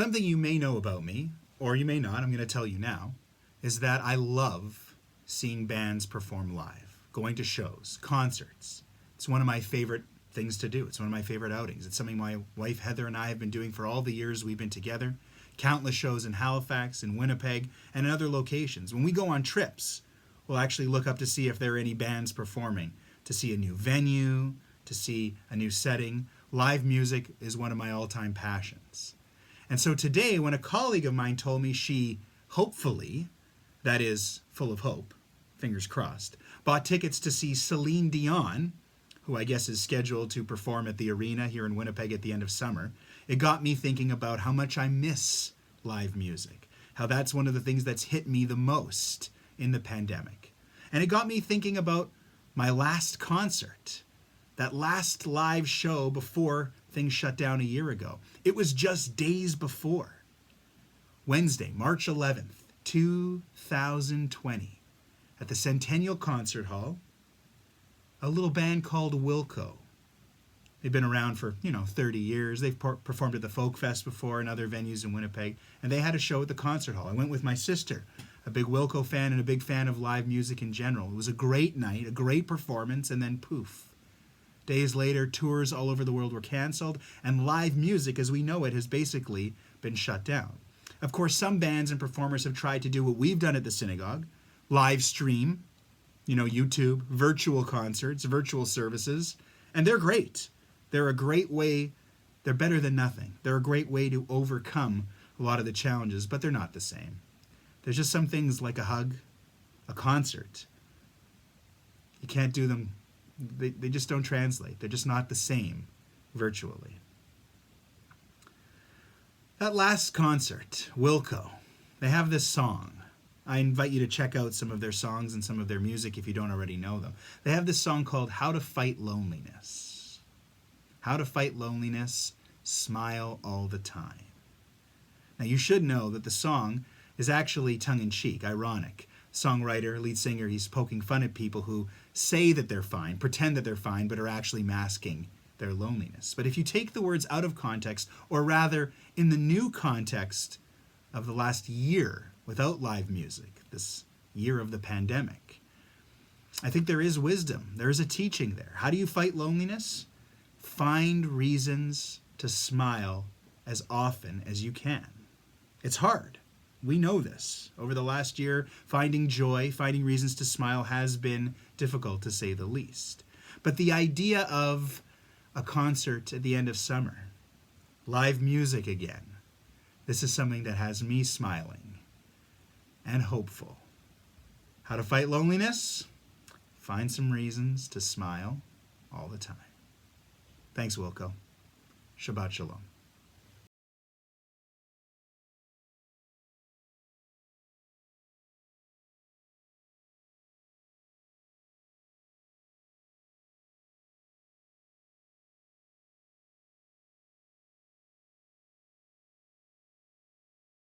Something you may know about me, or you may not, I'm going to tell you now, is that I love seeing bands perform live, going to shows, concerts. It's one of my favorite things to do. It's one of my favorite outings. It's something my wife Heather and I have been doing for all the years we've been together. Countless shows in Halifax, in Winnipeg, and in other locations. When we go on trips, we'll actually look up to see if there are any bands performing, to see a new venue, to see a new setting. Live music is one of my all-time passions. And so today, when a colleague of mine told me she hopefully, that is, full of hope, fingers crossed, bought tickets to see Celine Dion, who I guess is scheduled to perform at the arena here in Winnipeg at the end of summer, it got me thinking about how much I miss live music, how that's one of the things that's hit me the most in the pandemic. And it got me thinking about my last concert, that last live show before things shut down a year ago. It was just days before. Wednesday, March 11th, 2020, at the Centennial Concert Hall, a little band called Wilco. They've been around for, 30 years. They've performed at the Folk Fest before and other venues in Winnipeg, and they had a show at the concert hall. I went with my sister, a big Wilco fan and a big fan of live music in general. It was a great night, a great performance, and then poof. Days later, tours all over the world were canceled, and live music as we know it has basically been shut down. Of course, some bands and performers have tried to do what we've done at the synagogue, live stream, YouTube, virtual concerts, virtual services, and they're great. They're a great way, they're better than nothing. They're a great way to overcome a lot of the challenges, but they're not the same. There's just some things like a hug, a concert. You can't do them. They just don't translate. They're just not the same virtually. That last concert, Wilco, they have this song. I invite you to check out some of their songs and some of their music if you don't already know them. They have this song called How to Fight Loneliness. How to Fight Loneliness, Smile All the Time. Now you should know that the song is actually tongue-in-cheek, ironic. Songwriter, lead singer, he's poking fun at people who say that they're fine, pretend that they're fine, but are actually masking their loneliness. But if you take the words out of context, or rather in the new context of the last year without live music, this year of the pandemic, I think there is wisdom. There is a teaching there. How do you fight loneliness? Find reasons to smile as often as you can. It's hard. We know this. Over the last year, finding joy, finding reasons to smile has been difficult to say the least. But the idea of a concert at the end of summer, live music again, this is something that has me smiling and hopeful. How to fight loneliness? Find some reasons to smile all the time. Thanks, Wilco. Shabbat Shalom.